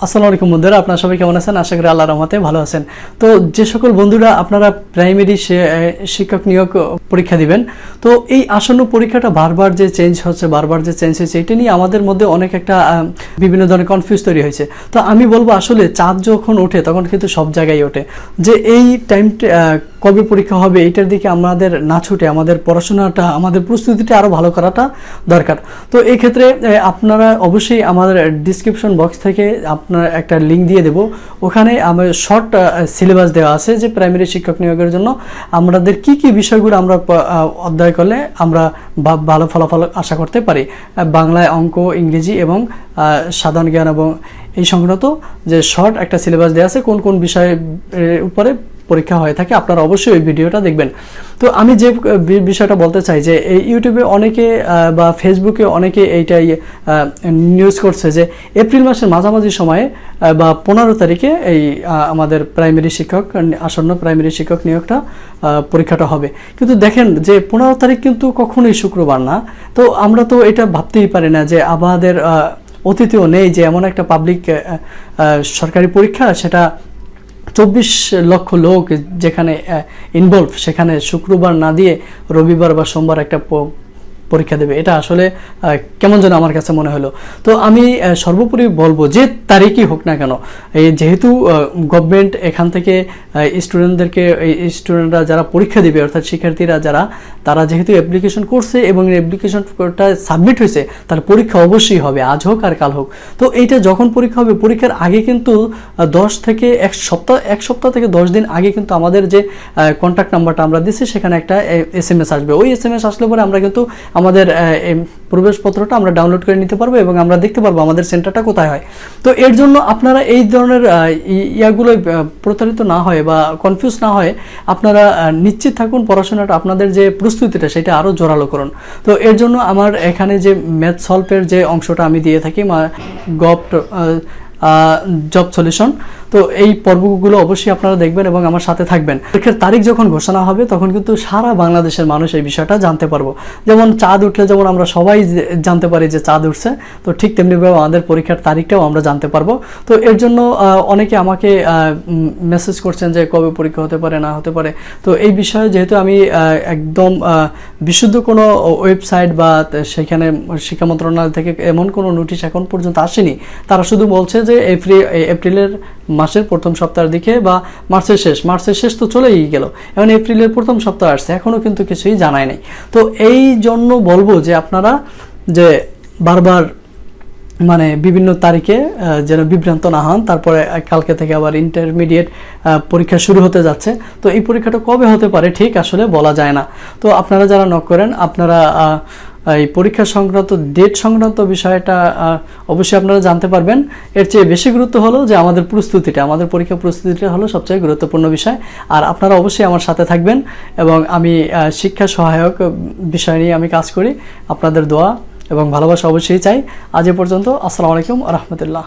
আসসালামু আলাইকুম বন্ধুরা, আপনারা সবাই কেমন আছেন? আশা করি আল্লাহর রহমতে ভালো আছেন। তো যে সকল বন্ধুরা আপনারা প্রাইমারি শিক্ষক নিয়োগ পরীক্ষা দিবেন, তো এই আসন্ন পরীক্ষাটা বারবার যে চেঞ্জ হচ্ছে এটা নিয়ে আমাদের মধ্যে অনেক একটা বিভিন্ন ধরনের কনফিউজ তৈরি হয়েছে। তো আমি বলবো আসলে চাঁদ যখন ওঠে তখন কিন্তু সব জায়গায় ওঠে, যে এই টাইমটা কবে পরীক্ষা হবে এইটার দিকে আমাদের না ছুটে আমাদের পড়াশোনাটা, আমাদের প্রস্তুতিটা আরও ভালো করাটা দরকার। তো এই ক্ষেত্রে আপনারা অবশ্যই আমাদের ডিসক্রিপশন বক্স থেকে আপনার একটা লিঙ্ক দিয়ে দেব, ওখানে আমার শর্ট সিলেবাস দেওয়া আছে যে প্রাইমারি শিক্ষক নিয়োগের জন্য আমাদের কি কি বিষয়গুলো আমরা অধ্যয়ন করলে আমরা ভালো ফলাফল আশা করতে পারি। বাংলায়, অঙ্ক, ইংরেজি এবং সাধারণ জ্ঞান এবং এই সংক্রান্ত যে শর্ট একটা সিলেবাস দেওয়া আছে কোন কোন বিষয়ের উপরে পরীক্ষা হয়ে থাকে, আপনারা অবশ্যই ওই ভিডিওটা দেখবেন। তো আমি যে বিষয়টা বলতে চাই যে এই ইউটিউবে অনেকে বা ফেসবুকে অনেকে এইটাই নিউজ করছে যে এপ্রিল মাসের মাঝামাঝি সময়ে বা 15 তারিখে এই আমাদের আসন্ন প্রাইমারি শিক্ষক নিয়োগটা পরীক্ষাটা হবে। কিন্তু দেখেন যে 15 তারিখ কিন্তু কখনোই শুক্রবার না। তো আমরা তো এটা ভাবতেই পারি না যে আমাদের অতীতেও নেই যে এমন একটা পাবলিক সরকারি পরীক্ষা, সেটা 24 লক্ষ লোক যেখানে ইনভলভ, সেখানে শুক্রবার না দিয়ে রবিবার বা সোমবার একটা পরীক্ষা দেবে। এটা আসলে কেমন যেন আমার কাছে মনে হলো। তো আমি সর্বোপরি বলবো যে তারিখই হোক না কেন, এই যেহেতু গভর্নমেন্ট এখান থেকে স্টুডেন্টরা যারা পরীক্ষা দেবে অর্থাৎ শিক্ষার্থীরা তারা যেহেতু অ্যাপ্লিকেশন করছে এবং অ্যাপ্লিকেশনটা সাবমিট হয়েছে, তার পরীক্ষা অবশ্যই হবে, আজ হোক আর কাল হোক। তো এইটা যখন পরীক্ষা হবে, পরীক্ষার আগে কিন্তু 10 থেকে এক সপ্তাহ থেকে 10 দিন আগে কিন্তু আমাদের যে কন্ট্যাক্ট নাম্বারটা আমরা দিচ্ছি সেখানে একটা SMS আসবে। ওই SMS আসলে পরে আমরা কিন্তু আমাদের প্রবেশপত্রটা আমরা ডাউনলোড করে নিতে পারবো এবং আমরা দেখতে পারবো আমাদের সেন্টারটা কোথায় হয়। তো এর জন্য আপনারা এই ধরনের ইয়াগুলো প্রতারিত না হয় বা কনফিউজ না হয়, আপনারা নিশ্চিত থাকুন পড়াশোনাটা, আপনাদের যে প্রস্তুতিটা সেটা আরও জোরালো করুন। তো এর জন্য আমার এখানে যে ম্যাথ সলভের যে অংশটা আমি দিয়ে থাকি জব সলিউশন, তো এই পর্বগুলো অবশ্যই আপনারা দেখবেন এবং আমার সাথে থাকবেন। পরীক্ষার তারিখ যখন ঘোষণা হবে তখন কিন্তু সারা বাংলাদেশের মানুষ এই বিষয়টা জানতে পারবো। যেমন চাঁদ উঠলে যেমন আমরা সবাই জানতে পারি যে চাঁদ উঠছে, তো ঠিক তেমনিভাবে আমাদের পরীক্ষার তারিখটাও আমরা জানতে পারবো। তো এর জন্য অনেকে আমাকে মেসেজ করছেন যে কবে পরীক্ষা হতে পারে না হতে পারে। তো এই বিষয়ে যেহেতু আমি একদম বিশুদ্ধ কোনো ওয়েবসাইট বা সেখানে শিক্ষা মন্ত্রণালয় থেকে এমন কোনো নোটিশ এখন পর্যন্ত আসেনি, তারা শুধু বলছে যে এপ্রিলের মাসের প্রথম সপ্তাহের দিকে বা মার্চের শেষ তো চলেই গেল, এখন এপ্রিলের প্রথম সপ্তাহ আসছে, এখনও কিন্তু কিছুই জানায় নাই। তো এই জন্য বলবো যে আপনারা যে বারবার বিভিন্ন তারিখে যেন বিভ্রান্ত না হন। তারপরে কালকে থেকে আবার ইন্টারমিডিয়েট পরীক্ষা শুরু হতে যাচ্ছে, তো এই পরীক্ষাটা কবে হতে পারে ঠিক আসলে বলা যায় না। তো আপনারা যারা নক করেন, আপনারা এই পরীক্ষা সংক্রান্ত ডেট সংক্রান্ত বিষয়টা অবশ্যই আপনারা জানতে পারবেন। এর চেয়ে বেশি গুরুত্ব হলো যে আমাদের পরীক্ষা প্রস্তুতিটা হলো সবচেয়ে গুরুত্বপূর্ণ বিষয়। আর আপনারা অবশ্যই আমার সাথে থাকবেন এবং আমি শিক্ষা সহায়ক বিষয় নিয়ে আমি কাজ করি। আপনাদের দোয়া এবং ভালোবাসা অবশ্যই চাই। আজ এ পর্যন্ত, আসসালামু আলাইকুম ওয়া রাহমাতুল্লাহ।